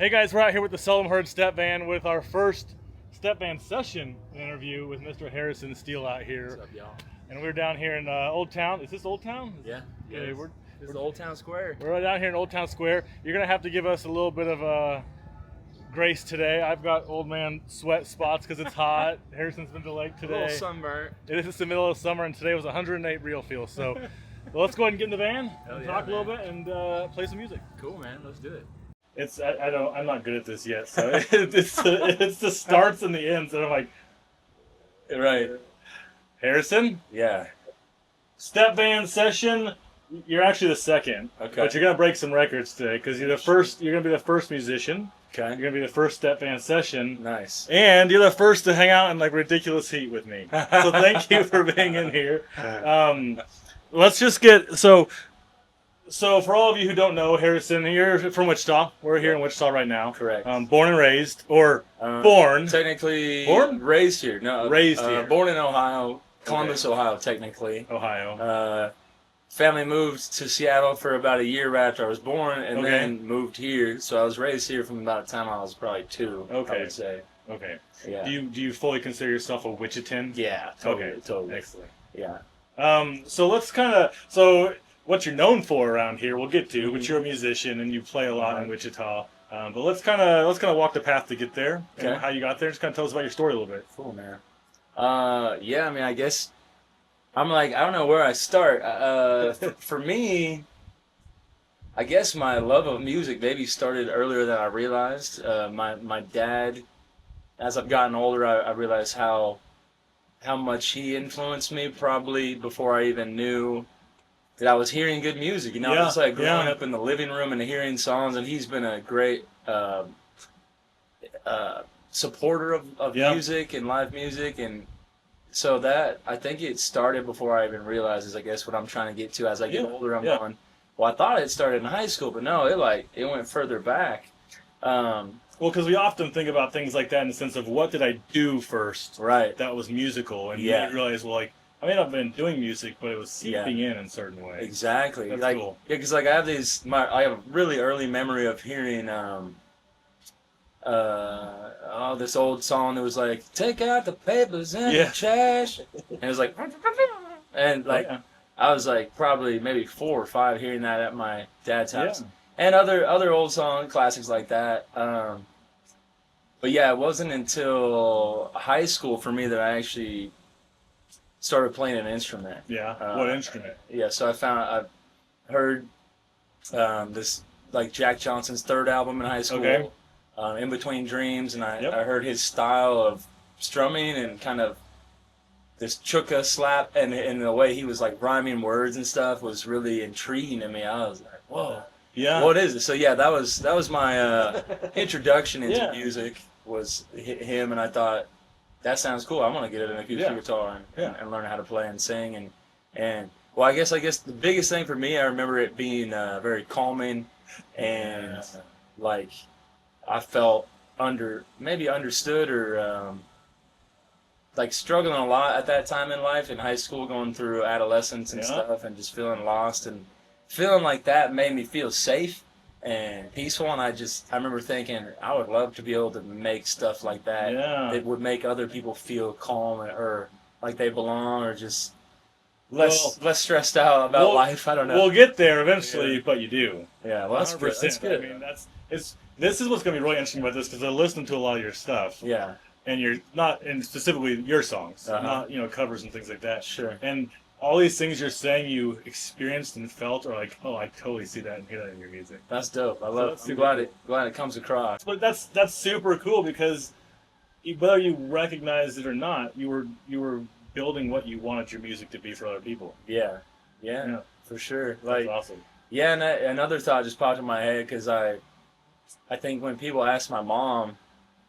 Hey guys, we're out here with the Seldom Heard Step Band with our first Step Band session interview with Mr. Harrison Steele out here. What's up, y'all? And we're down here in Old Town. Is this Old Town? Yeah. Okay, This is Old Town Square. we're down here in Old Town Square. You're going to have to give us a little bit of grace today. I've got old man sweat spots because it's hot. Harrison's been to the lake today. A little sunburnt. It is the middle of summer and today was 108 real feel. So well, let's go ahead and get in the van, and talk a little bit, and play some music. Cool, man. Let's do it. I'm not good at this yet, so it's the starts and the ends, and I'm like, Right. Harrison, Yeah. step band session. You're actually the second, Okay. but you're gonna break some records today because you're the first. You're gonna be the first musician. Okay. You're gonna be the first step band session, Nice. and you're the first to hang out in like ridiculous heat with me. So thank you for being in here. Let's just get So for all of you who don't know, Harrison, you're from Wichita. We're here in Wichita right now. Correct. Born and raised, or born. Technically, Born? raised here. No, Raised here. Born in Ohio, Columbus, Ohio, technically. Ohio. Family moved to Seattle for about a year right after I was born, and Okay. then moved here. So I was raised here from about the time I was probably 2. Okay. I would say. Okay. Yeah. Do you fully consider yourself a Wichitan? Yeah. Totally. Okay. Totally. Excellent. Yeah. So let's so what you're known for around here, we'll get to, but you're a musician and you play a lot in Wichita. But let's kind of walk the path to get there. And Okay. how you got there. Just kind of tell us about your story a little bit. Cool, man. Yeah, I mean, I guess I'm like, I don't know where I start. For me, I guess my love of music maybe started earlier than I realized. My dad, as I've gotten older, I realized how much he influenced me probably before I even knew that I was hearing good music. You know, Yeah, just like growing yeah. up in the living room and hearing songs, and he's been a great supporter of Yeah. music and live music, and so that I think it started before I even realized is I guess what I'm trying to get to as I get Yeah, older. I'm yeah. going, well, I thought it started in high school, but no, it went further back. Well, because we often think about things like that in the sense of what did I do first Right. that was musical, and Yeah. you realize, well, like I may not have been doing music, but it was seeping in certain ways. Exactly. That's like, cool. Yeah, because like I have I have a really early memory of hearing this old song that was like, take out the papers and Yeah. the trash, and it was like, and like Oh, yeah. I was like probably maybe 4 or 5 hearing that at my dad's house, Yeah. and other old song classics like that. But yeah, it wasn't until high school for me that I actually started playing an instrument. Yeah. What instrument? Yeah, so I heard this like Jack Johnson's third album in high school, Okay. In Between Dreams, and Yep. I heard his style of strumming and kind of this chuka slap, and the way he was like rhyming words and stuff was really intriguing to me. I was like, whoa, Yeah. what is it? So yeah, that was my introduction into Yeah. music was him, and I thought, that sounds cool. I want to get an acoustic Yeah. guitar Yeah. and learn how to play and sing and well, I guess the biggest thing for me, I remember it being very calming and like I felt maybe understood or like struggling a lot at that time in life in high school, going through adolescence and Yeah. stuff, and just feeling lost and feeling like that made me feel safe and peaceful, and I remember thinking I would love to be able to make stuff like that that would make other people feel calm or like they belong or just less stressed out about life. I don't know. We'll get there eventually, but you do. Yeah, well, that's good. That's good. I mean, this is what's going to be really interesting about this because I listened to a lot of your stuff. Yeah, And you're not, and specifically your songs, Uh-huh. not covers and things like that. sure. And all these things you're saying you experienced and felt are like, oh, I totally see that and hear that in your music. That's dope. that's I'm super glad it comes across. But that's super cool because whether you recognize it or not, you were building what you wanted your music to be for other people. Yeah, Yeah. for sure. That's Like, awesome. yeah, and another thought just popped in my head because I think when people ask my mom,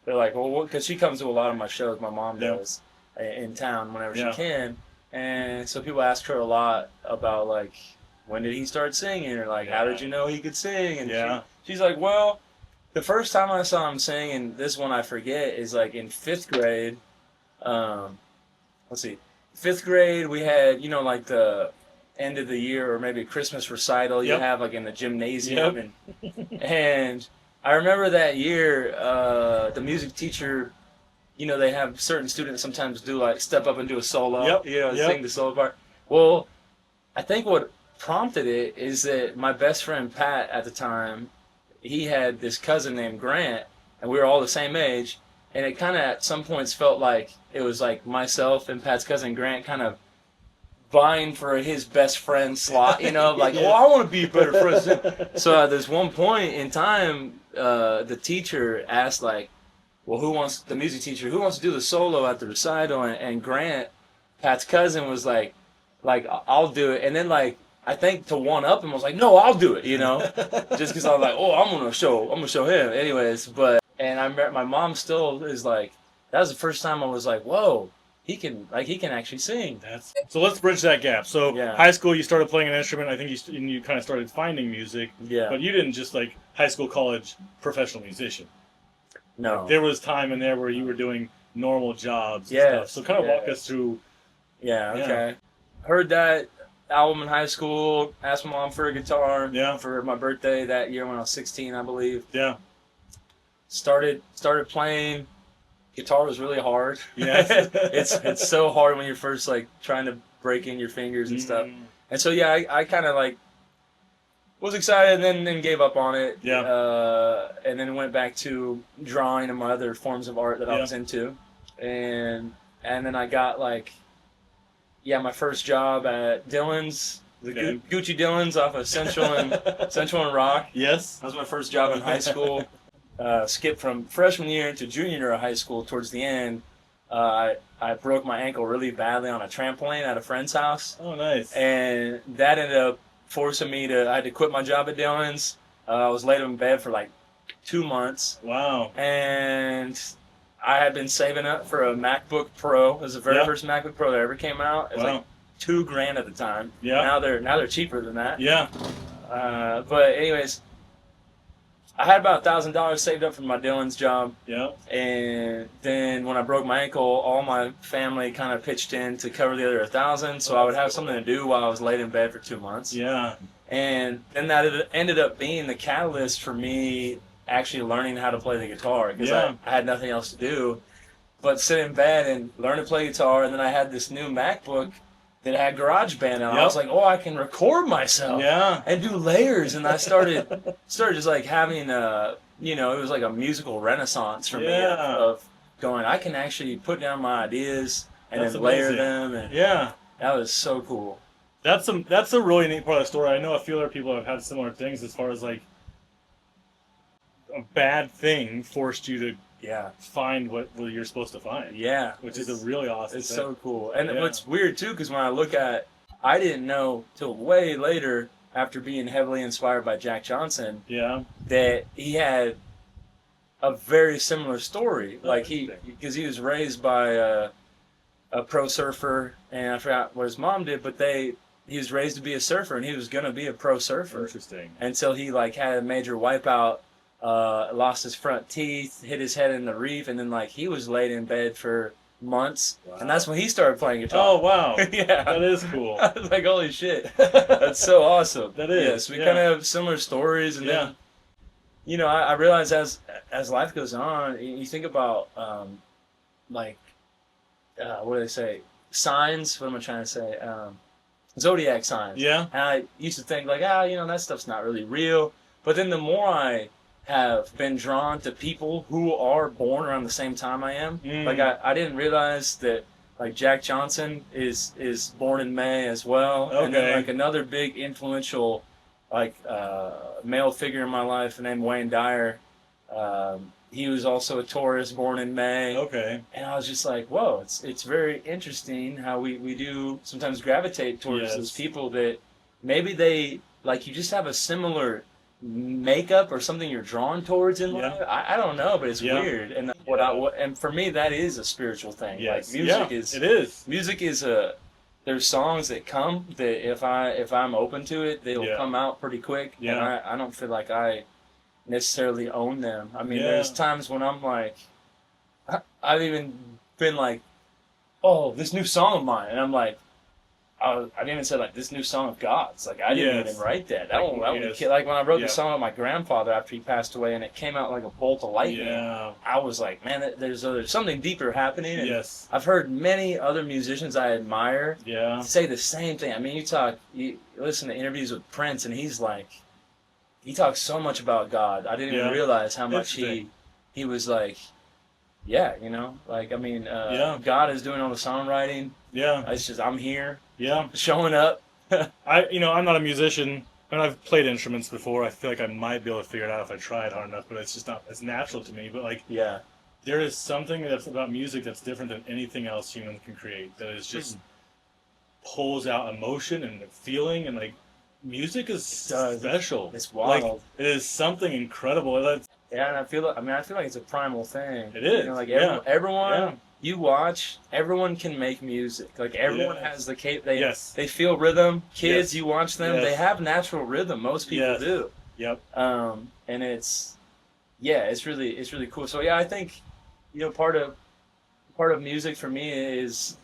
they're like, well, because she comes to a lot of my shows, my mom Yeah. does, in town whenever Yeah. she can, and so people ask her a lot about like, when did he start singing, or like, how did you know he could sing? And Yeah. she's like, well, the first time I saw him sing, and this one I forget, is like in 5th grade. Let's see, 5th grade we had like the end of the year or maybe Christmas recital you Yep. have like in the gymnasium, and I remember that year, the music teacher, you know, they have certain students sometimes do like step up and do a solo, Yep. you know, Yep. sing the solo part. Well, I think what prompted it is that my best friend Pat at the time, he had this cousin named Grant, and we were all the same age, and it kind of at some points felt like it was like myself and Pat's cousin Grant kind of vying for his best friend slot, you know, like, Yeah. oh, I want to be better friends. So at this one point in time, the teacher asked, like, well, the music teacher, who wants to do the solo at the recital? And Grant, Pat's cousin, was like, I'll do it. And then, like, I think to one up him, was like, no, I'll do it, you know, just because I was like, oh, I'm gonna show him, anyways. But and I remember my mom still is like, that was the first time I was like, whoa. He can actually sing. So let's bridge that gap. So Yeah. high school, you started playing an instrument. I think you kind of started finding music. Yeah. But you didn't just like high school, college, professional musician. No. There was time in there where you were doing normal jobs and Yes, stuff. So kind of walk yes. us through. Yeah, okay. Heard that album in high school, asked my mom for a guitar for my birthday that year when I was 16, I believe. Yeah. Started playing. Guitar was really hard. Yes. it's so hard when you're first like trying to break in your fingers and stuff. And so yeah, I kind of like was excited and then gave up on it. Yeah. And then went back to drawing and my other forms of art that I was into. And then I got like my first job at Dillon's, Gucci Dillon's off of Central and Rock. Yes. That was my first job in high school. Skipped from freshman year to junior year of high school. Towards the end, I broke my ankle really badly on a trampoline at a friend's house. Oh, nice. And that ended up forcing me I had to quit my job at Dillon's. I was laid in bed for like 2 months. Wow. And I had been saving up for a MacBook Pro. It was the very first MacBook Pro that ever came out. It was like $2,000 at the time. Yeah. Now they're cheaper than that. Yeah. But anyways, I had about $1,000 saved up from my Dillon's job. Yeah. And then when I broke my ankle, all my family kind of pitched in to cover the other 1,000, so I would have something to do while I was laid in bed for 2 months. Yeah. And then that ended up being the catalyst for me actually learning how to play the guitar, because I had nothing else to do but sit in bed and learn to play guitar. And then I had this new MacBook that had GarageBand, and I was like, oh, I can record myself and do layers. And I started just like having it was like a musical renaissance for me of going, I can actually put down my ideas and then layer them. And that was so cool. That's a really neat part of the story. I know a few other people have had similar things as far as like a bad thing forced you to find what you're supposed to find. Yeah. Which is a really awesome thing. So cool. And what's weird too, because when I look at, I didn't know till way later, after being heavily inspired by Jack Johnson, that he had a very similar story. Like because he was raised by a pro surfer, and I forgot what his mom did, but he was raised to be a surfer, and he was gonna be a pro surfer. Interesting. Until he like had a major wipeout. Lost his front teeth, hit his head in the reef, and then like he was laid in bed for months, and that's when he started playing guitar. Oh wow! Yeah, that is cool. I was like, holy shit, that's so awesome. That is. Yes, we kind of have similar stories, and then I realize as life goes on, you think about what do they say? Signs. What am I trying to say? Zodiac signs. Yeah. And I used to think like, that stuff's not really real. But then the more I have been drawn to people who are born around the same time I am. Like I didn't realize that like Jack Johnson is born in May as well. Okay. And then like another big influential like male figure in my life named Wayne Dyer. He was also a Taurus, born in May. Okay. And I was just like, whoa, it's very interesting how we do sometimes gravitate towards those people that maybe they like you just have a similar makeup or something you're drawn towards in life. I don't know, but it's weird. And and for me that is a spiritual thing. Yes. Like music is there's songs that come that if I'm open to it, they'll come out pretty quick. And I don't feel like I necessarily own them. I mean there's times when I'm like I've even been like, oh, this new song of mine, and I'm like, I even said like this new song of God's. Like I didn't even write that. That one, Yes. like when I wrote the song with my grandfather after he passed away, and it came out like a bolt of lightning. Yeah. I was like, man, there's something deeper happening. And Yes. I've heard many other musicians I admire Yeah. say the same thing. I mean, you listen to interviews with Prince, and he's like, he talks so much about God. I didn't even realize how much he was like. Yeah, you know, like I mean, God is doing all the songwriting. Yeah. It's just I'm here. Yeah. Showing up. I'm not a musician. I mean, I've played instruments before. I feel like I might be able to figure it out if I tried hard enough, but it's just not as natural to me. But like, Yeah. there is something that's about music that's different than anything else humans can create. That is just pulls out emotion and feeling, and like music is special. It's wild. Like, it is something incredible. Yeah, and I feel like it's a primal thing. It is. You know, like Yeah. everyone you watch, everyone can make music. Like everyone has the they feel rhythm. Kids, you watch them, they have natural rhythm. Most people do. Yep. And it's really cool. So yeah, I think, you know, part of music for me is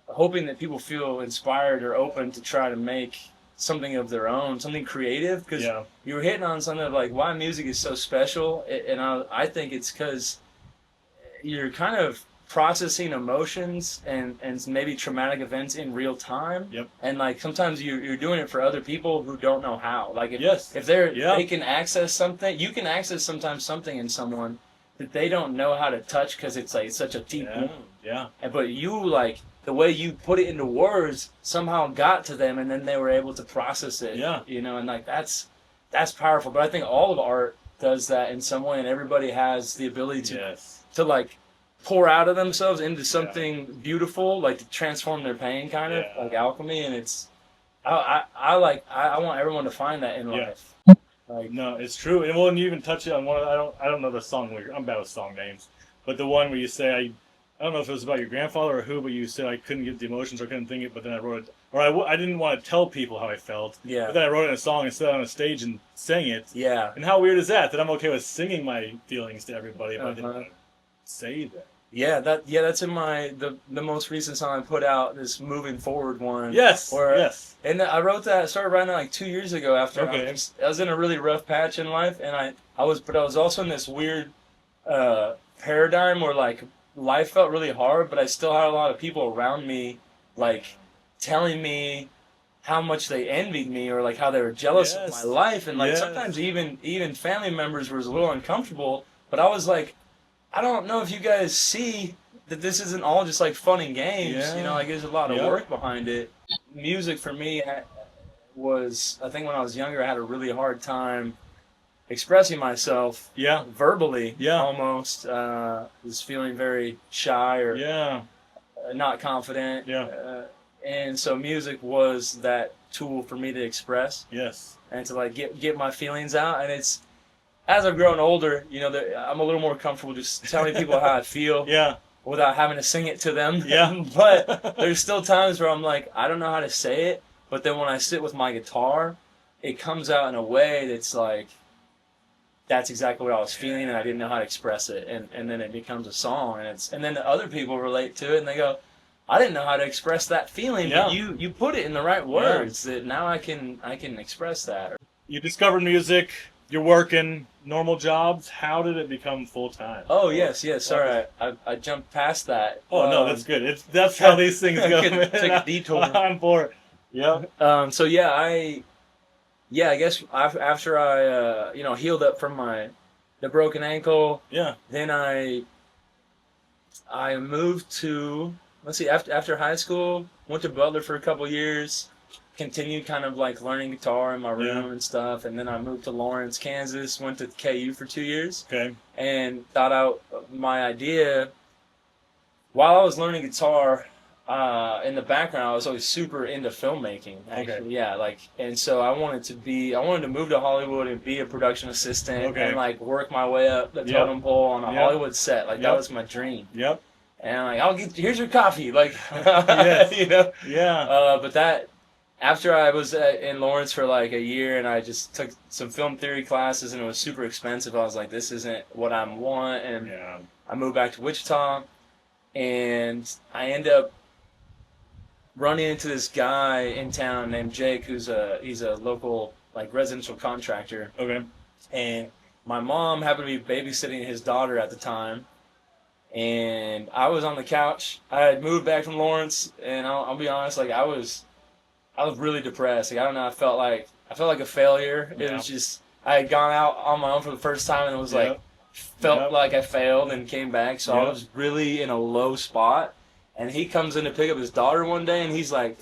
hoping that people feel inspired or open to try to make something of their own, something creative, because you were hitting on something of like why music is so special, and I think it's because you're kind of processing emotions and maybe traumatic events in real time. Yep. And like sometimes you're doing it for other people who don't know how. Like if they can access something, you can access sometimes something in someone that they don't know how to touch because it's like such a deep wound. Yeah. But you like the way you put it into words somehow got to them, and then they were able to process it. Yeah. You know, and like that's powerful. But I think all of art does that in some way, and everybody has the ability to like pour out of themselves into something beautiful, like to transform their pain, kind of like alchemy. And it's I want everyone to find that in life. Like, no, it's true. And when you even touch it on one, I don't know the song. I'm bad with song names, but the one where you say I don't know if it was about your grandfather or who, but you said I couldn't get the emotions or couldn't think it, but then I wrote it, or I didn't want to tell people how I felt. Yeah. But then I wrote it in a song and stood on a stage and sang it. Yeah. And how weird is that? That I'm okay with singing my feelings to everybody, but I didn't want to say that. Yeah, that's in the most recent song I put out, this Moving Forward one. Yes. And I wrote that. I started writing it like 2 years ago after I was in a really rough patch in life, and I was also in this weird paradigm where like life felt really hard, but I still had a lot of people around me like telling me how much they envied me or like how they were jealous of my life, and like sometimes even family members were a little uncomfortable, but I was like, I don't know if you guys see that this isn't all just like fun and games. You know, like there's a lot of work behind it. Music for me was, I think when I was younger, I had a really hard time expressing myself verbally, almost. Was feeling very shy or not confident. And so music was that tool for me to express. Yes. And to like get my feelings out. And it's, as I've grown older, you know, I'm a little more comfortable just telling people how I feel. Without having to sing it to them. But there's still times where I'm like, I don't know how to say it. But then when I sit with my guitar, it comes out in a way that's like, that's exactly what I was feeling, and I didn't know how to express it. And then it becomes a song, and then the other people relate to it, and they go, I didn't know how to express that feeling, but you put it in the right words that now I can express that. You discovered music. You're working normal jobs. How did it become full time? Oh yes. Sorry, I jumped past that. Oh no, that's good. That's how these things go. Take a detour. I'm for it. Yeah. So I guess after I healed up from the broken ankle. Then I moved to, let's see, after high school, went to Butler for a couple years. Continued kind of like learning guitar in my room and stuff, and then I moved to Lawrence, Kansas, went to KU for 2 years, and thought out my idea. While I was learning guitar, in the background, I was always super into filmmaking, actually. And so I wanted to move to Hollywood and be a production assistant and like work my way up the totem pole on a Hollywood set. Like that was my dream. And I'm like, here's your coffee, like, you know? But that, after I was in Lawrence for like a year and I just took some film theory classes and it was super expensive, I was like, this isn't what I want. And I moved back to Wichita and I end up running into this guy in town named Jake, he's a local like residential contractor, Okay. and my mom happened to be babysitting his daughter at the time, and I was on the couch. I had moved back from Lawrence, and I'll be honest, like I was really depressed. Like I don't know, I felt like a failure. It Yeah. was just I had gone out on my own for the first time, and it was Yep. like felt Yep. like I failed and came back. So I Yep. was really in a low spot. And he comes in to pick up his daughter one day, and he's like,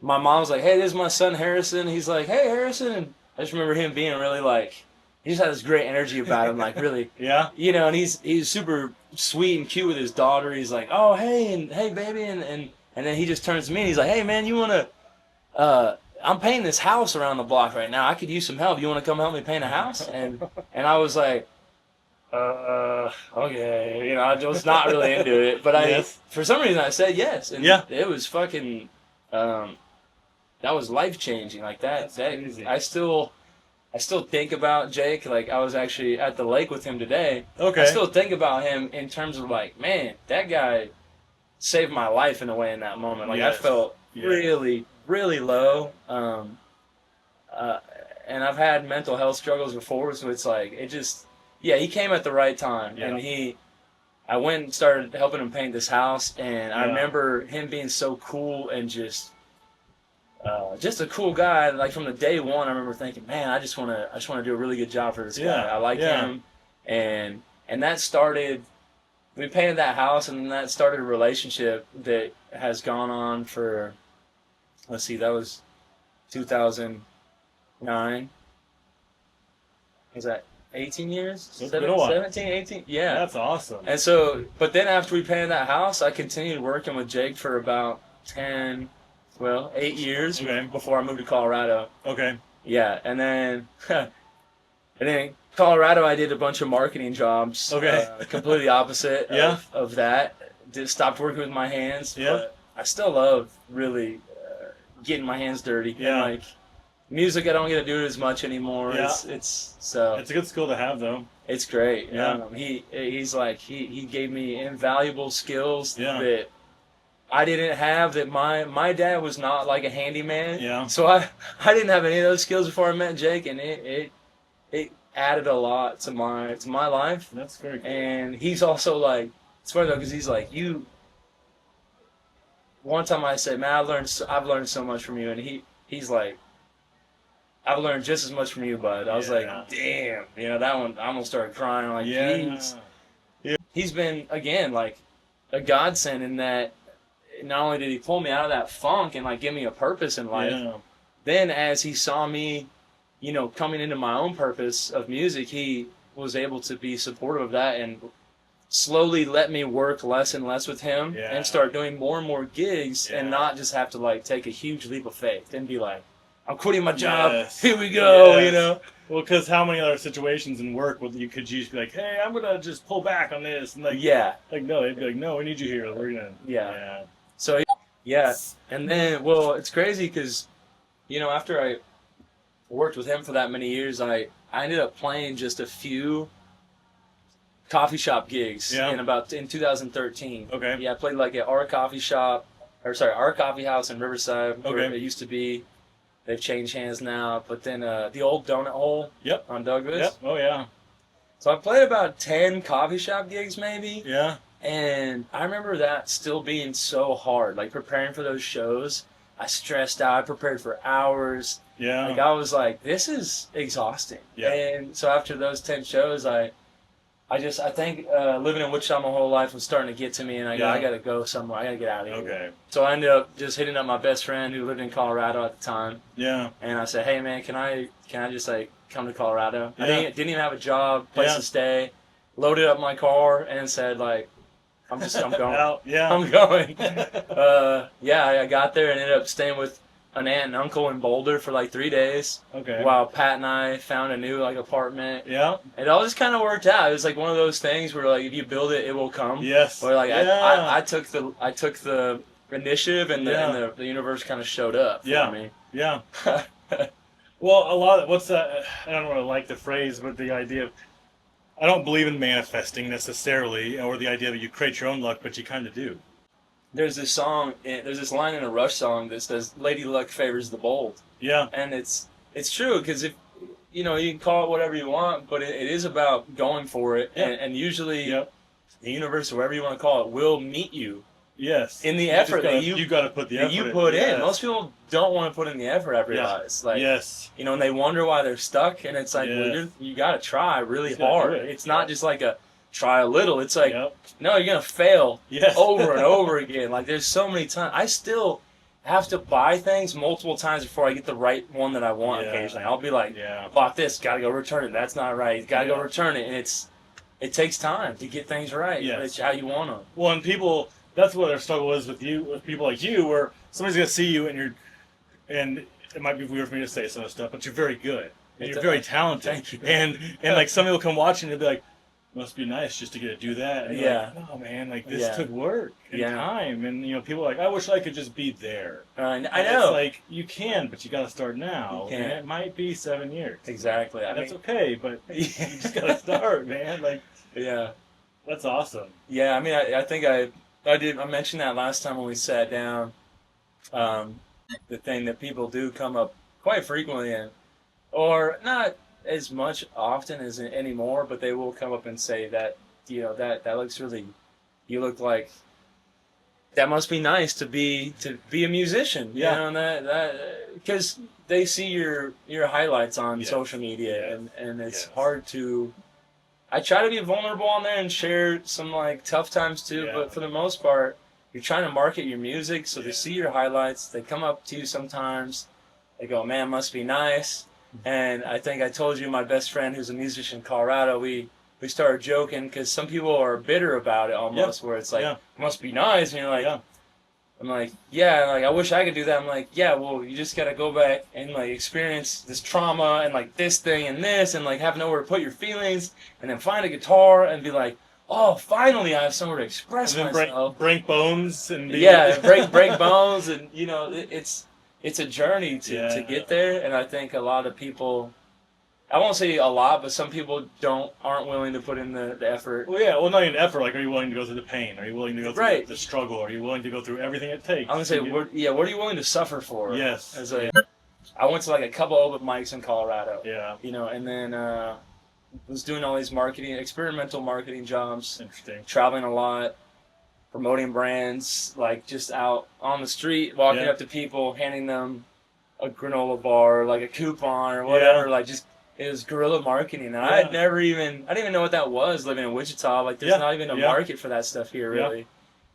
my mom's like, "Hey, this is my son Harrison." He's like, "Hey, Harrison," and I just remember him being really like, he just had this great energy about him, like really, Yeah. you know. And he's super sweet and cute with his daughter. He's like, "Oh, hey, and hey, baby," and then he just turns to me and he's like, "Hey, man, you wanna? I'm painting this house around the block right now. I could use some help. You want to come help me paint a house?" And I was like, okay, you know, I was not really into it, but Yes. for some reason I said yes, and Yeah. it was fucking, that was life changing. Like that crazy. I still think about Jake. Like I was actually at the lake with him today. Okay. I still think about him in terms of like, man, that guy saved my life in a way in that moment. Like Yes. I felt Yes. really, really low. And I've had mental health struggles before, so it's like it just. Yeah, he came at the right time, Yeah. and I went and started helping him paint this house, and I Yeah. remember him being so cool and just a cool guy. Like from the day one, I remember thinking, man, I just want to do a really good job for this Yeah, guy. I like yeah. him, and that started. We painted that house, and that started a relationship that has gone on for. Let's see, that was 2009. Was that 18 years? It's been a while. 17, 18? Yeah. That's awesome. And so, but then after we painted that house, I continued working with Jake for about 8 years Okay. before I moved to Colorado. Okay. Yeah, and then, Colorado, I did a bunch of marketing jobs. Okay. Completely opposite Yeah. of that. Just stopped working with my hands. Yeah. But I still love really getting my hands dirty. Yeah. And like music, I don't get to do it as much anymore. Yeah. It's It's a good skill to have, though. it's great. Yeah. He's like he gave me invaluable skills Yeah. that I didn't have. That my dad was not like a handyman. Yeah. So I didn't have any of those skills before I met Jake, and it added a lot to my life. That's very cool. And he's also like, it's funny though, because he's like, you. One time I said, "Man, I've learned so much from you," and he's like, "I've learned just as much from you, bud." I was Yeah. like, "Damn," you know, that one I almost started crying. Like, Yeah. he's been again like a godsend in that. Not only did he pull me out of that funk and like give me a purpose in life, Yeah. then as he saw me, you know, coming into my own purpose of music, he was able to be supportive of that and slowly let me work less and less with him Yeah. and start doing more and more gigs and Yeah. not just have to like take a huge leap of faith and be like, "I'm quitting my job. Yes. Here we go," Yes. you know. Well, because how many other situations in work would you could just be like, "Hey, I'm gonna just pull back on this," and like, Yeah. like no, they'd be like, "No, we need you here. We're gonna." Yeah. So, yeah. And then, well, it's crazy because, you know, after I worked with him for that many years, I ended up playing just a few coffee shop gigs Yeah. in 2013. Okay. Yeah, I played like at our coffee house in Riverside, where Okay. it used to be. They've changed hands now, but then the old donut hole Yep. on Douglas. Yep. Oh yeah. So I played about 10 coffee shop gigs maybe. Yeah. And I remember that still being so hard, like preparing for those shows. I stressed out. I prepared for hours. Yeah. Like I was like, this is exhausting. Yeah. And so after those 10 shows, I think living in Wichita my whole life was starting to get to me, and I got to go somewhere. I got to get out of here. Okay. So I ended up just hitting up my best friend who lived in Colorado at the time, Yeah. and I said, "Hey man, can I just like come to Colorado?" I Yeah. didn't even have a job, place Yeah. to stay. Loaded up my car and said like, I'm going. Out. Yeah. I'm going. I got there and ended up staying with an aunt and uncle in Boulder for like 3 days Okay. while Pat and I found a new like apartment. Yeah. It all just kind of worked out. It was like one of those things where like if you build it, it will come. Yes. Where like Yeah. I took the initiative and the universe kind of showed up for Yeah. me. Yeah. Well, a lot of what's that? I don't really like the phrase, but the idea of I don't believe in manifesting necessarily, or the idea that you create your own luck, but you kind of do. There's this song, there's this line in a Rush song that says, "Lady Luck favors the bold," Yeah. and it's true because if you know you can call it whatever you want, but it is about going for it, Yeah. and usually Yep. the universe or whatever you want to call it will meet you Yes. in the You effort gotta, that you got to put the effort you put in. Yes. Most people don't want to put in the effort. I realize, like, yes. you know, and they wonder why they're stuck, and it's like, well, Yes. you got to try really You gotta hard. do it. It's not just like a try a little. It's like, Yep. no, you're gonna fail Yes. over and over again. Like, there's so many times. I still have to buy things multiple times before I get the right one that I want. Yeah. Occasionally, I'll be like, Yeah. bought this, gotta go return it. That's not right. Gotta go Yeah. return it, and it takes time to get things right. Yes. It's how you want them. Well, and people, that's what their struggle is with you, with people like you, where somebody's gonna see you and it might be weird for me to say some of the stuff, but you're very good and you're very talented. Thank you. And like some people come watching and they'll be like, must be nice just to get to do that. And you're Yeah. like, no man, like this Yeah. took work and Yeah. time, and you know, people are like, I wish I could just be there. I And know. It's like you can, but you got to start now, You and can. it might be 7 years. Exactly. I And that's mean, okay, but you just got to start, man. Like yeah. that's awesome. Yeah, I mean, I think I mentioned that last time when we sat down. The thing that people do come up quite frequently, or not as much often as anymore, but they will come up and say that, you know, that looks really, you look like, that must be nice to be a musician. Yeah. You know, and that because they see your highlights on Yes. social media, Yes. and it's Yes. hard to. I try to be vulnerable on there and share some like tough times too, Yeah. but for the most part, you're trying to market your music, so they Yeah. see your highlights. They come up to you sometimes. They go, "Man, must be nice." And I think I told you my best friend, who's a musician in Colorado, we started joking because some people are bitter about it almost, where it's like, Yeah. "Must be nice," and you're like, Yeah. I'm like, yeah, like I wish I could do that. I'm like, yeah, well, you just gotta go back and like experience this trauma and like this thing and this and like have nowhere to put your feelings, and then find a guitar and be like, oh, finally I have somewhere to express And then myself. break bones and be Yeah, break bones, and you know, it's a journey to Yeah. get there, and I think a lot of people. I won't say a lot, but some people aren't willing to put in the effort. Well, yeah. Well, not even effort. Like, are you willing to go through the pain? Are you willing to go through Right. the struggle? Are you willing to go through everything it takes? I'm gonna say, to get- what are you willing to suffer for? Yes. I went to like a couple open mics in Colorado. Yeah. You know, and then was doing all these experimental marketing jobs, Interesting. traveling a lot, promoting brands, like just out on the street, walking Yeah. up to people, handing them a granola bar, like a coupon or whatever, Yeah. like just. It was guerrilla marketing, and Yeah. I didn't even know what that was living in Wichita. Like, there's Yeah. not even a Yeah. market for that stuff here, Yeah. really.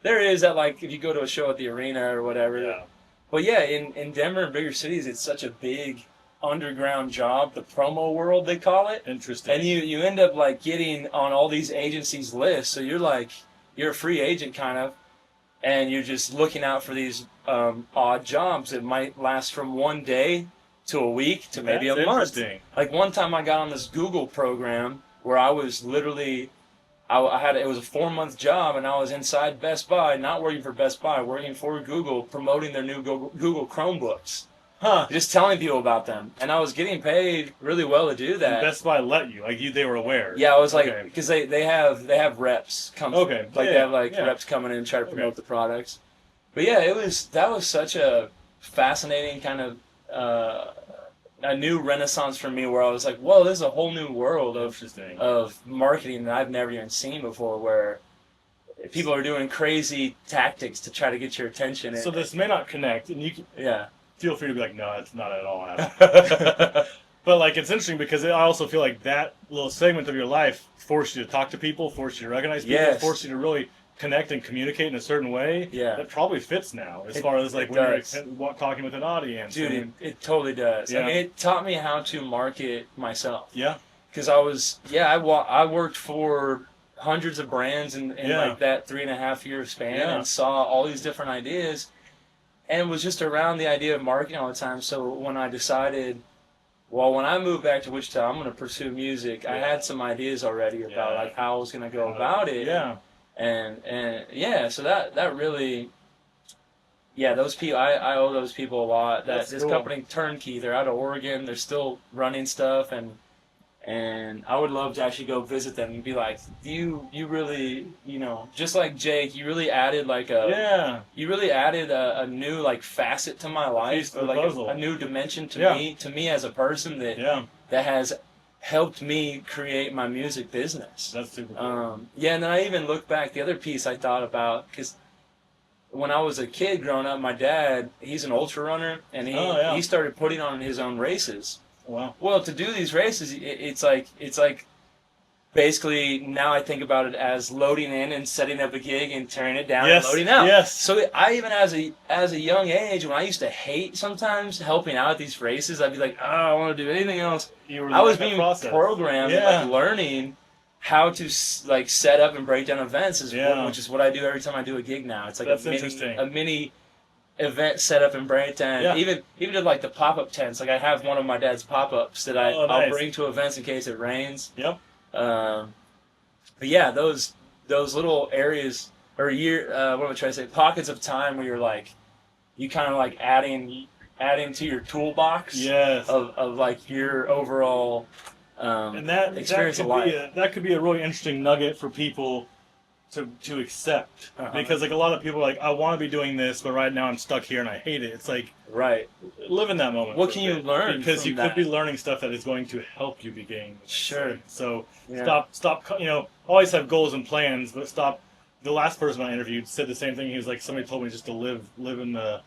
There is at, like, if you go to a show at the arena or whatever. Yeah. But yeah, in Denver and bigger cities, it's such a big underground job, the promo world, they call it. Interesting. And you end up, like, getting on all these agencies' lists. So you're a free agent, kind of, and you're just looking out for these odd jobs that might last from one day to a week to maybe That's a month. interesting. Like one time I got on this Google program where I was literally, it was a 4-month job, and I was inside Best Buy, not working for Best Buy, working for Google, promoting their new Google Chromebooks. Huh. Just telling people about them. And I was getting paid really well to do that. And Best Buy let you. Like, they were aware. Yeah, I was like, Okay. because they have reps come. Okay. Like Yeah, they have like yeah. reps coming in and try to promote Okay. the products. But yeah, that was such a fascinating kind of a new renaissance for me, where I was like, whoa, this is a whole new world Interesting. of marketing that I've never even seen before, where people are doing crazy tactics to try to get your attention. So this may not connect, and you can Yeah. feel free to be like, no, it's not at all happening. But like, it's interesting because I also feel like that little segment of your life forced you to talk to people, forced you to recognize people, Yes. forced you to really connect and communicate in a certain way. Yeah. That probably fits now, as It- far as like it when does. you're talking with an audience. Dude, and- it totally does. Yeah. I mean, it taught me how to market myself. yeah. Because I worked for hundreds of brands in Yeah. like that 3.5 year span, Yeah. and saw all these different ideas, and was just around the idea of marketing all the time. So when I decided, well, when I moved back to Wichita, I'm going to pursue music, I Yeah. had some ideas already about Yeah. like how I was going to go about it. Yeah. And yeah, so that really, yeah, those people, I owe those people a lot. That's This cool. company, Turnkey, they're out of Oregon. They're still running stuff, and And I would love to actually go visit them and be like, you really, just like Jake, you really added like you really added a new like facet to my life, or like a new dimension to me as a person that has helped me create my music business. That's super cool. Yeah, and then I even look back, the other piece I thought about, because when I was a kid growing up, my dad, he's an ultra runner, and he started putting on his own races. Wow. Well, to do these races, it's like basically now I think about it as loading in and setting up a gig and tearing it down and loading out. Yes. So I even as a young age, when I used to hate sometimes helping out at these races, I'd be like, oh, I want to do anything else. I was being programmed, like learning how to like set up and break down events, which is what I do every time I do a gig now. It's like a mini event set up and breakdown. Yeah. Even did like the pop-up tents. Like I have one of my dad's pop-ups that I'll bring to events in case it rains. Yep. But yeah, those little areas or what am I trying to say? Pockets of time where you're like, you kind of like adding to your toolbox. Yes. Of like your overall and that experience of life. That could be a really interesting nugget for people to accept, because like a lot of people are like, I want to be doing this, but right now I'm stuck here and I hate it. It's like, live in that moment. What can you learn? Because you could be learning stuff that is going to help you be gaining. Sure. So stop. Always have goals and plans, but stop. The last person I interviewed said the same thing. He was like, somebody told me just to live in the.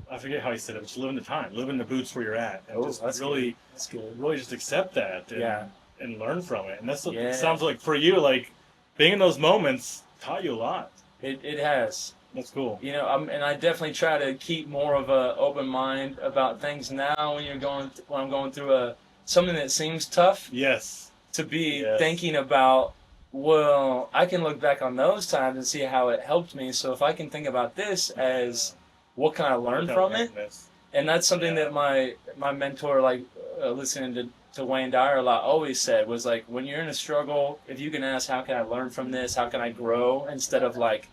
I forget how he said it. Just live in the time. Live in the boots where you're at. And that's really, that's good. Really just accept that. And learn from it. And that's what it sounds like for you. Like being in those moments taught you a lot. It has. That's cool. And I definitely try to keep more of an open mind about things now when I'm going through something that seems tough. Yes. To be thinking about, well, I can look back on those times and see how it helped me. So if I can think about this as what can I learn from it, and that's something that my mentor, like listening to Wayne Dyer a lot, always said was like, when you're in a struggle, if you can ask, how can I learn from this? How can I grow? Instead of like,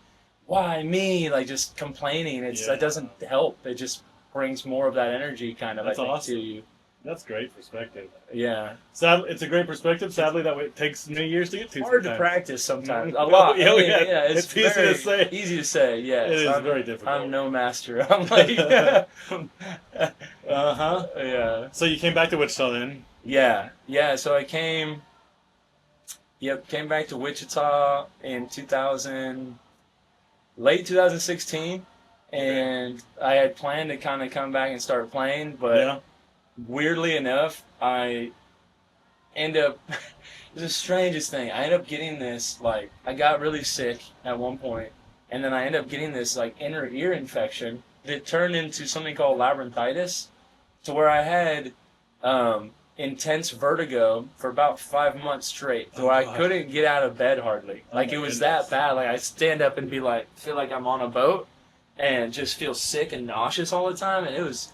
why me? Like just complaining. That doesn't help. It just brings more of that energy kind of, that's I think, awesome. to you. That's great perspective. Yeah. It's a great perspective. Sadly, that it takes many years to get to. Hard to practice sometimes. A lot. It's easy to say. Easy to say. Yeah. It is very difficult. I'm no master. I'm like. Yeah. So you came back to Wichita then? Yeah. So I came back to Wichita in late 2016, and I had planned to kind of come back and start playing, but weirdly enough, I end up. It's the strangest thing. I end up getting this, like, I got really sick at one point, and then I end up getting this like inner ear infection that turned into something called labyrinthitis, to where I had intense vertigo for about 5 months straight, so I couldn't get out of bed hardly. Like it was that bad. Like I stand up and be like, feel like I'm on a boat, and just feel sick and nauseous all the time, and it was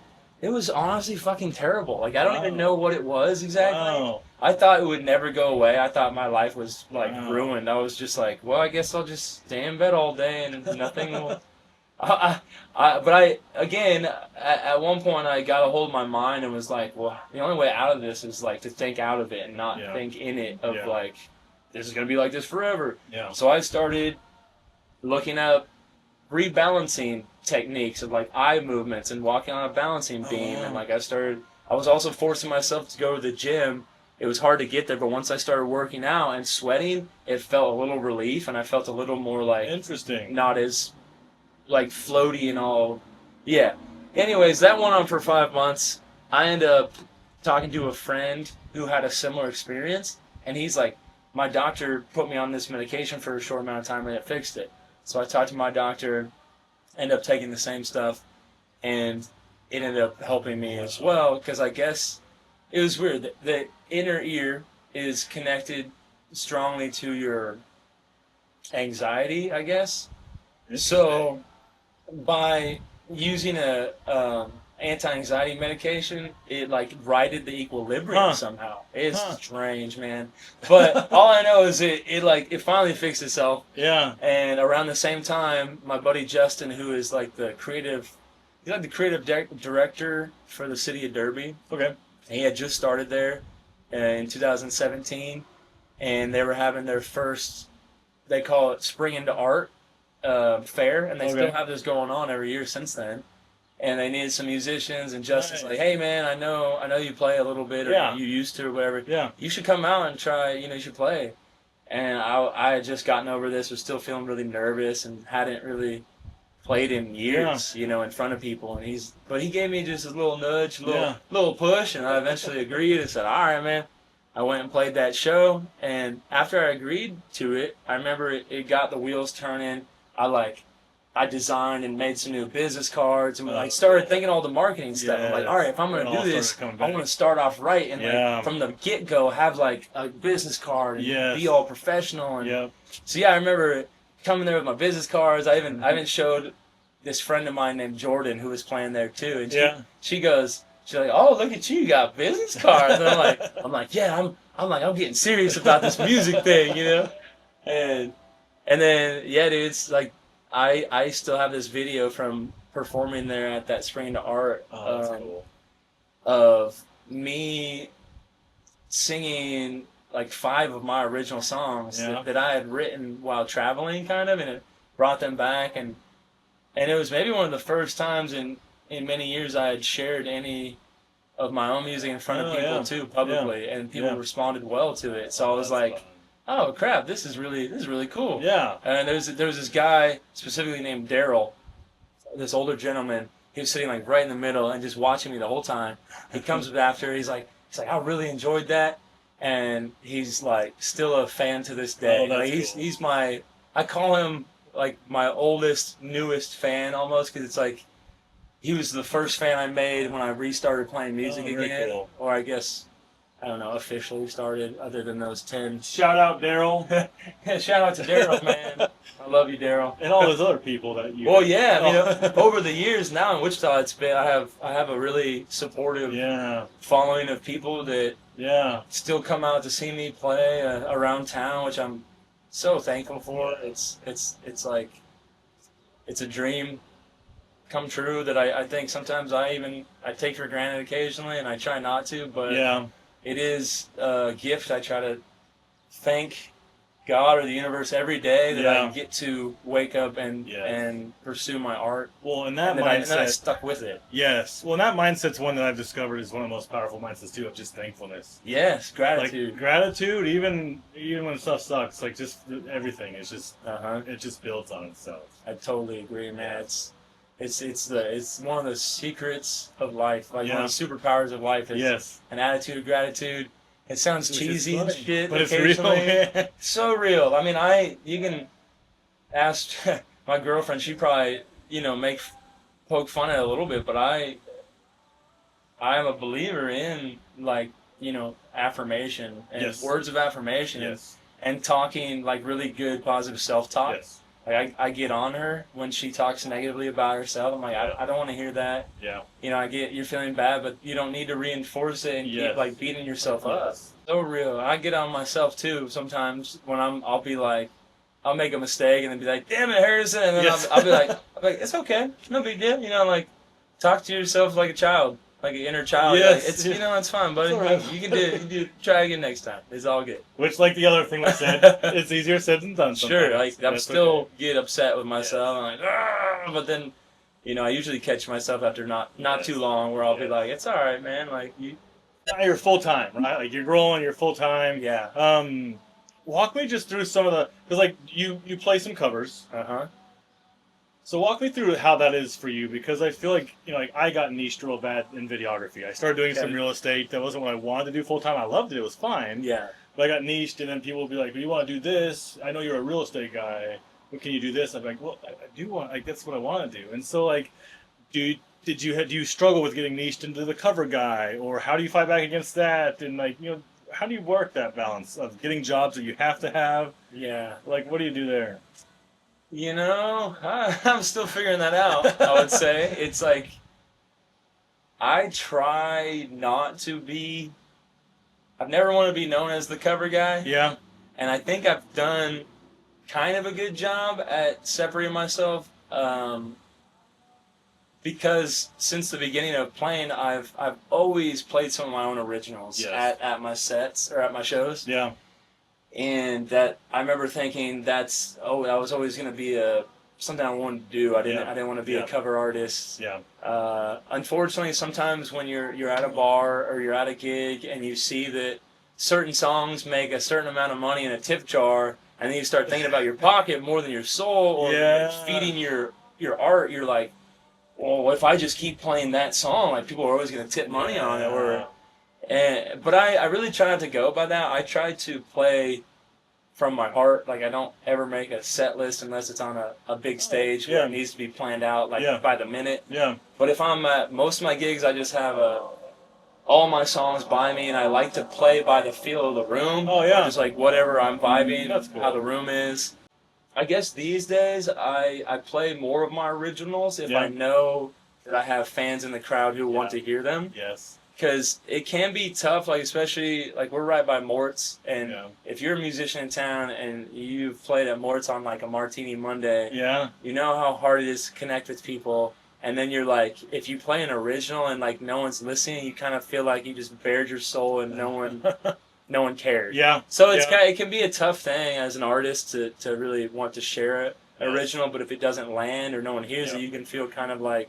honestly fucking terrible. Like I don't even know what it was exactly. I thought it would never go away. I thought my life was like ruined. I was just like, well, I guess I'll just stay in bed all day and nothing will. But again, at one point I got a hold of my mind and was like, well, the only way out of this is like to think out of it and not think in it of like, this is going to be like this forever. Yeah. So I started looking up rebalancing techniques of like eye movements and walking on a balancing beam. And like I was also forcing myself to go to the gym. It was hard to get there, but once I started working out and sweating, it felt a little relief, and I felt a little more like not as like floaty and all. Yeah. Anyways, that went on for 5 months. I ended up talking to a friend who had a similar experience, and he's like, my doctor put me on this medication for a short amount of time and it fixed it. So I talked to my doctor, ended up taking the same stuff, and it ended up helping me as well, because I guess it was weird. The inner ear is connected strongly to your anxiety, I guess. So by using a anti-anxiety medication, it like righted the equilibrium somehow. It's strange, man. But all I know is it finally fixed itself. Yeah. And around the same time, my buddy Justin, who is like he's like the creative director for the city of Derby. Okay. He had just started there, in 2017, and they were having their first, they call it Spring into Art fair, and they still have this going on every year since then. And they needed some musicians, and Justin's like, "Hey man, I know you play a little bit, or you used to, or whatever. Yeah. You should come out and try. You should play." And I had just gotten over this, was still feeling really nervous, and hadn't really played in years, in front of people. And he gave me just a little nudge, little push, and I eventually agreed and said, "All right, man." I went and played that show, and after I agreed to it, I remember it got the wheels turning. I designed and made some new business cards, and started thinking all the marketing stuff. I'm like, all right, if I'm going to do this, I want to start off right, and from the get-go have like a business card and be all professional. And so I remember coming there with my business cards. I even showed this friend of mine named Jordan who was playing there too, and she's like, "Oh, look at you got business cards." And I'm like, "Yeah, I'm getting serious about this music thing, And then dude, it's like I still have this video from performing there at that Spring to Art cool. of me singing like 5 of my original songs that I had written while traveling, kind of, and it brought them back, and it was maybe one of the first times in many years I had shared any of my own music in front of people too, publicly, and people responded well to it. So I was like, "Oh crap, this is really cool." Yeah. And there was this guy specifically named Daryl, this older gentleman. He was sitting like right in the middle and just watching me the whole time. He comes up after, he's like, "I really enjoyed that," and he's like still a fan to this day. Oh, like he's my, I call him like my oldest, newest fan almost, because it's like he was the first fan I made when I restarted playing music again, cool. or I guess, I don't know, officially started, other than those 10. Shout out Daryl. Shout out to Daryl, man. I love you, Daryl. And all those other people that you. Well, yeah, I mean, over the years now in Wichita, it's been I have a really supportive following of people that still come out to see me play around town, which I'm so thankful for. It's like it's a dream come true that I think sometimes I take for granted occasionally, and I try not to, but it is a gift. I try to thank God or the universe every day that I get to wake up and pursue my art. Well, and then I stuck with it. Yes. Well, and that mindset's one that I've discovered is one of the most powerful mindsets too, of just thankfulness. Yes, gratitude. Like gratitude, even when stuff sucks, like just everything is just it just builds on itself. I totally agree, man. It's one of the secrets of life. Like one of the superpowers of life is an attitude of gratitude. It sounds cheesy and shit, but it's real. So real. I mean, you can ask my girlfriend. She probably poke fun at it a little bit, but I am a believer in affirmation and words of affirmation and talking like really good positive self-talk. Yes. Like I get on her when she talks negatively about herself. I'm like, I don't want to hear that. Yeah. I get you're feeling bad, but you don't need to reinforce it and keep like beating yourself up. So real. I get on myself too sometimes when I'll be like, I'll make a mistake and then be like, "Damn it, Harrison," and then I'll be like, "It's okay, no big deal." Like talk to yourself like a child, like an inner child. Yes. Like, it's fine, buddy. Right. You can do it. You try again next time. It's all good. Which, like the other thing we said, it's easier said than done sometimes. Sure, like I'm still get upset with myself. I'm like, but then, I usually catch myself after not too long where I'll be like, "It's all right, man." Like now you're full time, right? Like you're growing, you're full time. Yeah. Walk me just through some of the, because like you play some covers. So walk me through how that is for you, because I feel like, like I got niched real bad in videography. I started doing some real estate. That wasn't what I wanted to do full time. I loved it. It was fine. Yeah. But I got niched, and then people would be like, "Well, you want to do this? I know you're a real estate guy. But can you do this?" I'm like, "Well, I do want, like, that's what I want to do." And so, like, do you struggle with getting niched into the cover guy, or how do you fight back against that? And like, how do you work that balance of getting jobs that you have to have? Yeah. Like, what do you do there? I'm still figuring that out, I would say. It's like, I try not to be, I've never wanted to be known as the cover guy. Yeah. And I think I've done kind of a good job at separating myself. because since the beginning of playing, I've always played some of my own originals at my sets or at my shows. Yeah. And that I remember thinking that was always going to be something I wanted to do. I didn't want to be a cover artist. Yeah. Unfortunately, sometimes when you're at a bar or you're at a gig and you see that certain songs make a certain amount of money in a tip jar, and then you start thinking about your pocket more than your soul, or feeding your art, you're like, well, if I just keep playing that song, like people are always going to tip money on it. But I really try not to go by that. I try to play from my heart. Like I don't ever make a set list unless it's on a big stage where it needs to be planned out by the minute. Yeah. But if I'm at most of my gigs, I just have all my songs by me, and I like to play by the feel of the room. Oh yeah. Just like whatever I'm vibing, That's cool. how the room is. I guess these days I play more of my originals if I know that I have fans in the crowd who want to hear them. Yes. Because it can be tough, like especially like we're right by Mort's, and if you're a musician in town and you've played at Mort's on like a Martini Monday, you know how hard it is to connect with people. And then you're like, if you play an original and like no one's listening, you kind of feel like you just bared your soul and no one cared. Yeah. So it can be a tough thing as an artist to really want to share an original, but if it doesn't land or no one hears it, you can feel kind of like,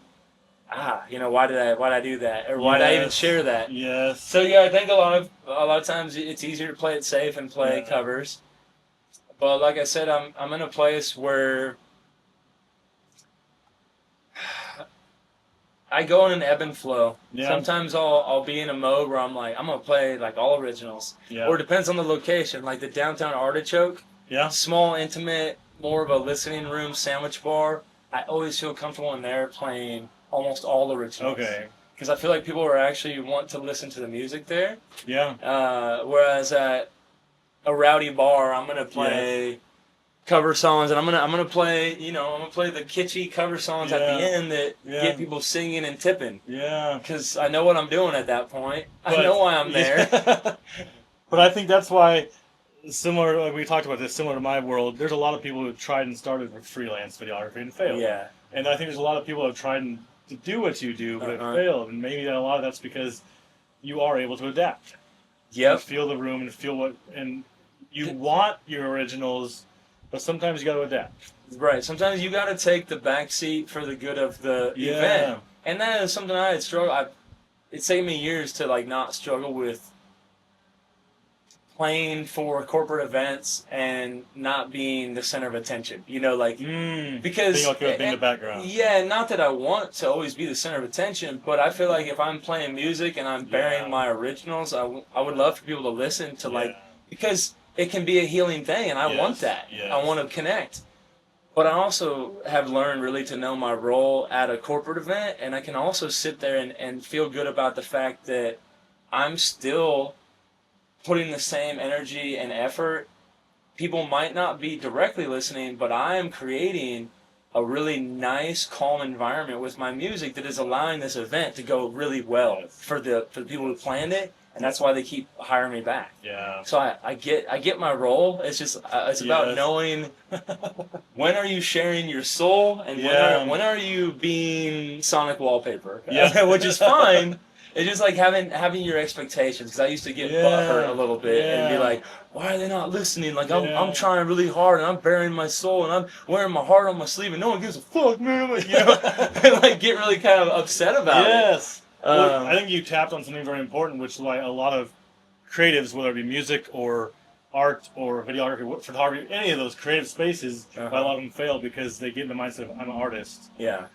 why did I do that, or why did I even share that? Yes. So I think a lot of times it's easier to play it safe and play covers. But like I said, I'm in a place where I go in an ebb and flow. Yeah. Sometimes I'll be in a mode where I'm like, I'm gonna play like all originals. Yeah. Or it depends on the location. Like the Downtown Artichoke. Yeah. Small, intimate, more of a listening room sandwich bar. I always feel comfortable in there playing almost all originals. Okay. Because I feel like people are actually want to listen to the music there. Yeah. Whereas at a rowdy bar, I'm gonna play cover songs, and I'm gonna play the kitschy cover songs at the end that get people singing and tipping. Yeah. Because I know what I'm doing at that point. I know why I'm there. But I think that's why, similar, like we talked about this, similar to my world, there's a lot of people who tried and started with freelance videography and failed. Yeah. And I think there's a lot of people who have tried to do what you do, but have failed. And maybe a lot of that's because you are able to adapt. Yeah. You feel the room and feel and you want your originals, but sometimes you got to adapt. Right. Sometimes you got to take the back seat for the good of the event. And that is something I had struggled. It's taken me years to like not struggle with playing for corporate events and not being the center of attention. Because being the background. Yeah, not that I want to always be the center of attention, but I feel like if I'm playing music and I'm burying my originals, I would love for people to listen to because it can be a healing thing, and I want that. Yes. I want to connect. But I also have learned really to know my role at a corporate event, and I can also sit there and feel good about the fact that I'm still putting the same energy and effort. People might not be directly listening, but I am creating a really nice, calm environment with my music that is allowing this event to go really well for the people who planned it. And that's why they keep hiring me back. Yeah. So I get my role. It's just it's about knowing when are you sharing your soul and when are you being sonic wallpaper. Yeah. Which is fine. It's just like having your expectations. Because I used to get butthurt a little bit and be like, why are they not listening? Like I'm trying really hard and I'm burying my soul and I'm wearing my heart on my sleeve and no one gives a fuck, man. And like get really kind of upset about it. Yes. Well, I think you tapped on something very important, which like a lot of creatives, whether it be music or art or videography, photography, any of those creative spaces, a lot of them fail because they get in the mindset of I'm an artist. Yeah.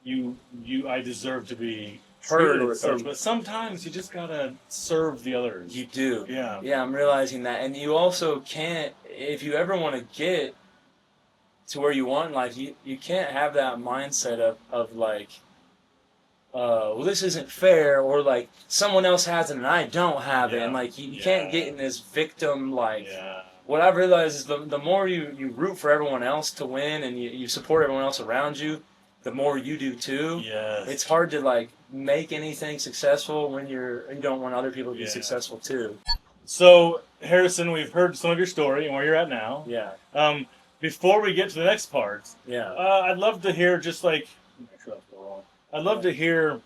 I deserve to be heard, but sometimes you just gotta serve the others. You do. Yeah. Yeah, I'm realizing that, and you also can't. If you ever want to get to where you want in life, you can't have that mindset of like. Well, this isn't fair, or like someone else has it and I don't have it, and like you can't get in this victim like. Yeah. What I've realized is the more you root for everyone else to win and you support everyone else around you, the more you do too. Yes. It's hard to like make anything successful when you don't want other people to be successful too. So Harrison, we've heard some of your story and where you're at now. Yeah. Before we get to the next part, I'd love to hear just like. I'd love to hear.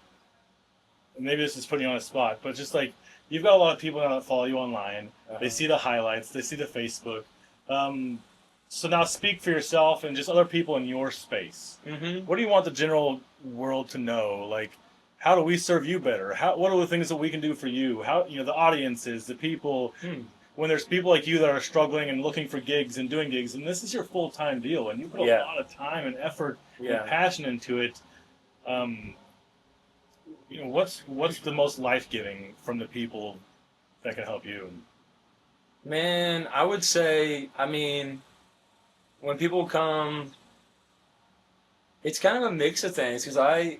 Maybe this is putting you on a spot, but just like you've got a lot of people now that follow you online. They see the highlights, they see the Facebook. So now speak for yourself and just other people in your space. Mm-hmm. What do you want the general world to know? Like, how do we serve you better? What are the things that we can do for you? How the audiences, the people. When there's people like you that are struggling and looking for gigs and doing gigs, and this is your full-time deal, and you put a lot of time and effort and passion into it. What's the most life-giving from the people that can help you? Man, I would say, I mean, when people come, it's kind of a mix of things, because I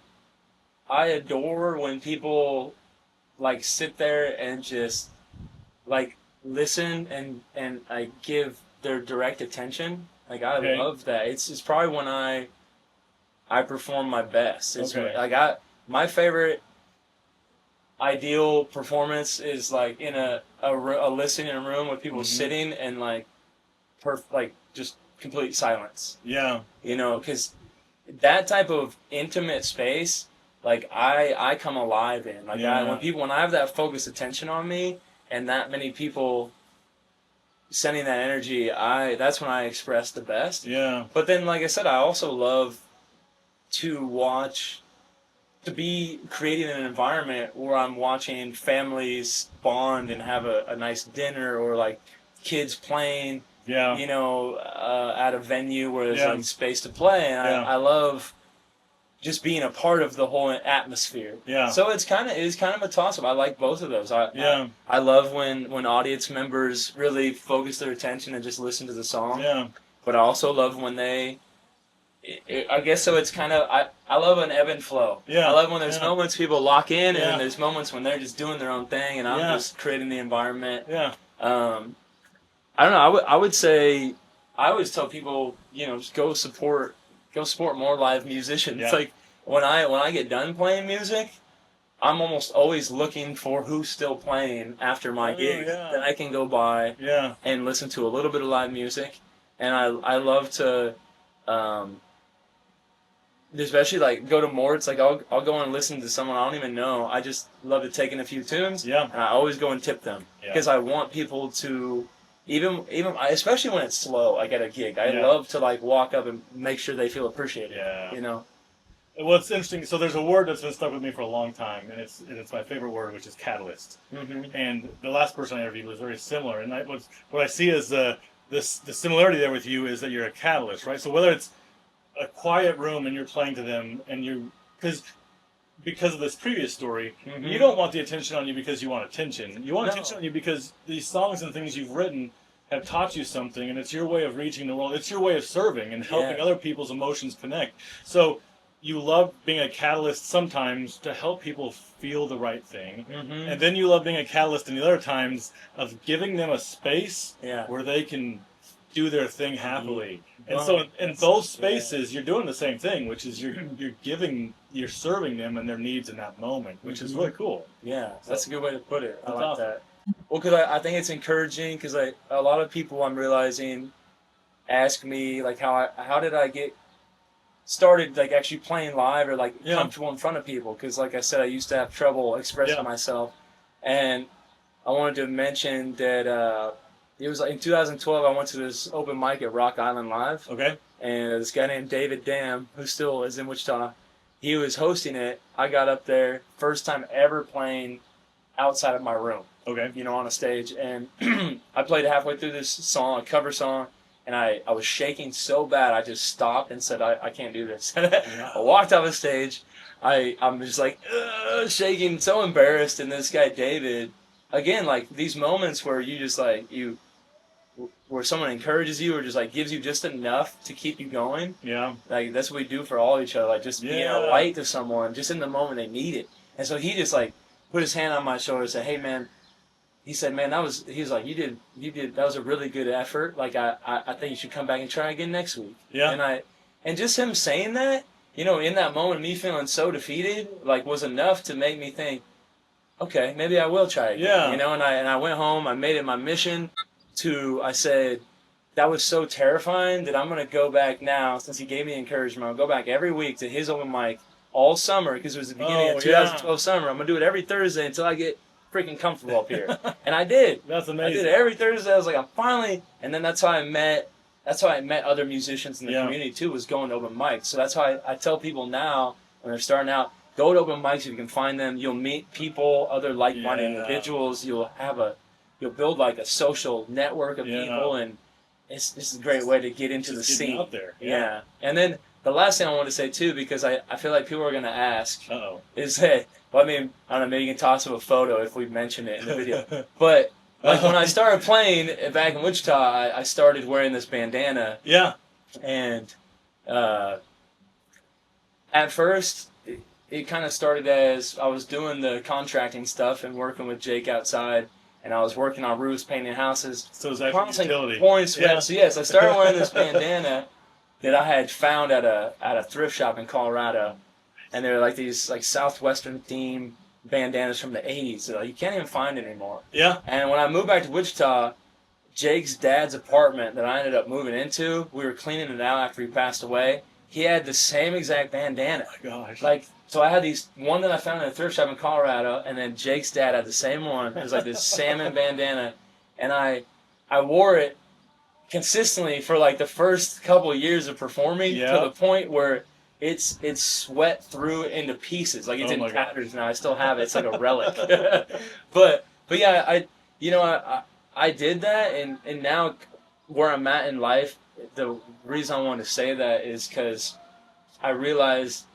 adore when people like sit there and just like listen and I give their direct attention. Like I love that. It's probably when I perform my best. It's like my favorite ideal performance is like in a listening room with people sitting and like just complete silence. Yeah. Because that type of intimate space, like I come alive in. Like when I have that focused attention on me and that many people sending that energy, that's when I express the best. Yeah. But then, like I said, I also love to be creating an environment where I'm watching families bond and have a nice dinner, or like kids playing, at a venue where there's like space to play. And I love just being a part of the whole atmosphere. Yeah. So it's kind of a toss-up. I like both of those. I love when audience members really focus their attention and just listen to the song. Yeah. But I also love when I guess so. It's kind of I love an ebb and flow. Yeah. I love when there's moments people lock in, and then there's moments when they're just doing their own thing, and I'm just creating the environment. Yeah. I don't know. I would say I always tell people, just go support more live musicians. Yeah. Like when I get done playing music, I'm almost always looking for who's still playing after my gig that I can go by and listen to a little bit of live music, and I love to. Especially like go to Mort's, like I'll go and listen to someone I don't even know. I just love to take in a few tunes. Yeah. And I always go and tip them because I want people to even especially when it's slow. Like at a gig, I love to like walk up and make sure they feel appreciated. Yeah. Well, it's interesting. So there's a word that's been stuck with me for a long time, and it's my favorite word, which is catalyst. Mm-hmm. And the last person I interviewed was very similar. And what I see is the similarity there with you is that you're a catalyst, right? So whether it's a quiet room and you're playing to them, and because of this previous story, you don't want the attention on you because you want attention. You want attention on you because these songs and things you've written have taught you something, and it's your way of reaching the world. It's your way of serving and helping other people's emotions connect. So you love being a catalyst sometimes to help people feel the right thing. And then you love being a catalyst in the other times of giving them a space where they can do their thing happily. And so in those spaces, you're doing the same thing, which is you're serving them and their needs in that moment, which is really cool. Yeah, that's a good way to put it. I like that. Well, because I think it's encouraging, because a lot of people I'm realizing ask me, like, how did I get started, like, actually playing live or, like, comfortable in front of people? Because, like I said, I used to have trouble expressing myself. And I wanted to mention that it was like in 2012, I went to this open mic at Rock Island Live. Okay. And this guy named David Dam, who still is in Wichita, he was hosting it. I got up there, first time ever playing outside of my room. Okay. On a stage. And I played halfway through this song, a cover song, and I was shaking so bad, I just stopped and said, I can't do this. I walked off the stage. I'm just like, shaking, so embarrassed. And this guy, David, again, like these moments where you just like, where someone encourages you or just like gives you just enough to keep you going. Yeah. Like that's what we do for all each other. Like just being a light to someone just in the moment they need it. And so he just like put his hand on my shoulder and said, "Hey man," he said, "Man, he was like, you did, that was a really good effort. Like I think you should come back and try again next week." Yeah. And just him saying that, in that moment, me feeling so defeated, like was enough to make me think, okay, maybe I will try again. Yeah. And I went home, I made it my mission. I said, that was so terrifying that I'm going to go back now, since he gave me encouragement, I'll go back every week to his open mic all summer because it was the beginning of yeah. 2012 summer. I'm gonna do it every Thursday until I get freaking comfortable up here. And I did. That's amazing. I did it every Thursday. I was like, I'm finally. And then that's how I met. That's how I met other musicians in the community too. Was going to open mics. So that's how I tell people now when they're starting out, go to open mics if you can find them. You'll meet people, other like-minded individuals. You'll build like a social network of people, and this is a great way to get into the scene out there. Yeah. And then the last thing I want to say too, because I feel like people are going to ask, is that, well, I mean, I don't know, maybe you can toss up a photo if we mention it in the video. But like when I started playing back in Wichita, I started wearing this bandana. Yeah. And at first, it kind of started as I was doing the contracting stuff and working with Jake outside. And I was working on roofs, painting houses. So it was actually utility. Pouring sweat. Yeah. So yes, I started wearing this bandana that I had found at a thrift shop in Colorado, and they were like these like Southwestern themed bandanas from the '80s that you can't even find anymore. Yeah. And when I moved back to Wichita, Jake's dad's apartment that I ended up moving into, we were cleaning it out after he passed away. He had the same exact bandana. Oh my gosh. Like, so I had one that I found in a thrift shop in Colorado, and then Jake's dad had the same one. It was like this salmon bandana, and I wore it consistently for like the first couple of years of performing to the point where it's sweat through into pieces. Like it's in tatters now. I still have it. It's like a relic. but yeah, I did that, and now where I'm at in life, the reason I want to say that is because I realized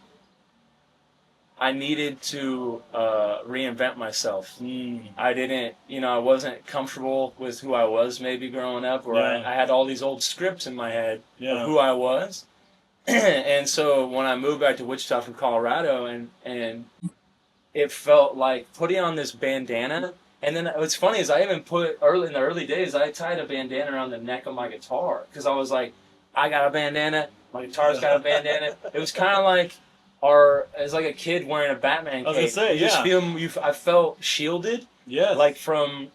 I needed to reinvent myself. I didn't, I wasn't comfortable with who I was maybe growing up, or I had all these old scripts in my head of who I was. And so when I moved back to Wichita from Colorado, and it felt like putting on this bandana. And then what's funny is I even in the early days, I tied a bandana around the neck of my guitar because I was like, I got a bandana, my guitar's got a bandana. It was kind of like as like a kid wearing a Batman cape. I was gonna say, I felt shielded, like from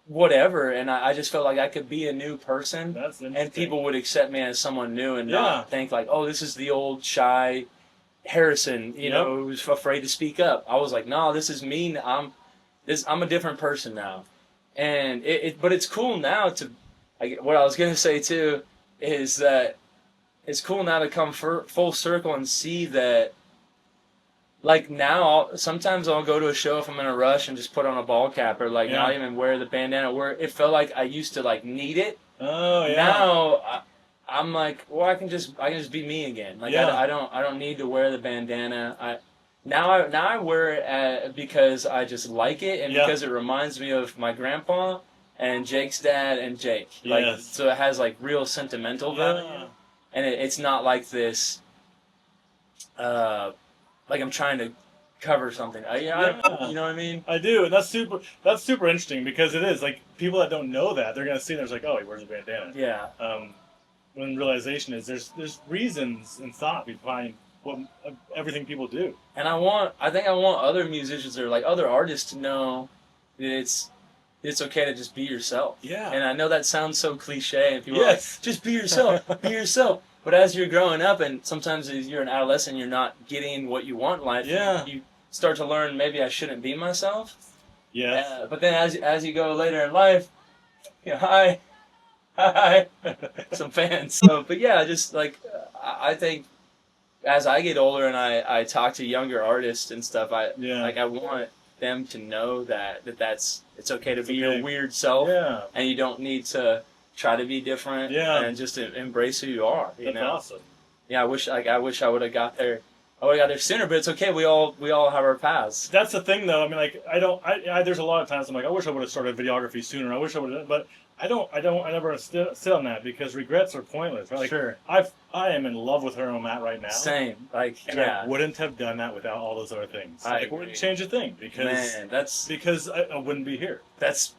whatever, and I just felt like I could be a new person, and people would accept me as someone new and not think like, oh, this is the old shy Harrison, who was afraid to speak up. I was like, no, this is me. I'm a different person now, and but it's cool now what I was gonna say too is that it's cool now to come full circle and see that. Like now, sometimes I'll go to a show if I'm in a rush and just put on a ball cap or like not even wear the bandana. Where it felt like I used to like need it. Oh yeah. Now I'm like, well, I can just be me again. Like I don't need to wear the bandana. Now I wear it because I just like it and because it reminds me of my grandpa and Jake's dad and Jake. Like so it has like real sentimental value, and it's not like this. Like I'm trying to cover something. You know what I mean? I do, and that's super interesting because it is like people that don't know that they're gonna see there's like, oh, he wears a bandana. Yeah. When realization is there's reasons and thought behind everything people do. And I think I want other musicians or like other artists to know that it's okay to just be yourself. Yeah. And I know that sounds so cliche, and people are like, just be yourself, be yourself. But as you're growing up, and sometimes as you're an adolescent, you're not getting what you want in life. Yeah. You start to learn maybe I shouldn't be myself. Yes. But then as you go later in life, hi, some fans. So, but yeah, just like I think as I get older and I talk to younger artists and stuff, I want them to know that it's okay to be your weird self, and you don't need to try to be different, and just embrace who you are. That's awesome. Yeah, I wish I would have got there. I would have got there sooner, but it's okay. We all have our paths. That's the thing, though. I mean, like there's a lot of times I'm like, I wish I would have started videography sooner. I wish I would have, but I never sit on that because regrets are pointless. Right? Like, sure. I am in love with where I'm at right now. Same. Like, and I wouldn't have done that without all those other things. I wouldn't change a thing because I wouldn't be here. It's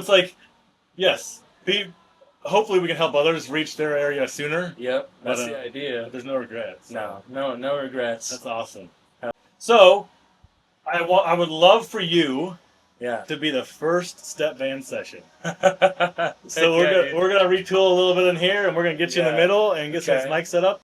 like, yes, hopefully we can help others reach their area sooner. Yep, that's the idea. But there's no regrets. So. No regrets. That's awesome. So, I would love for you to be the first step van session. So we're gonna retool a little bit in here, and we're gonna get you in the middle and get some mics set up.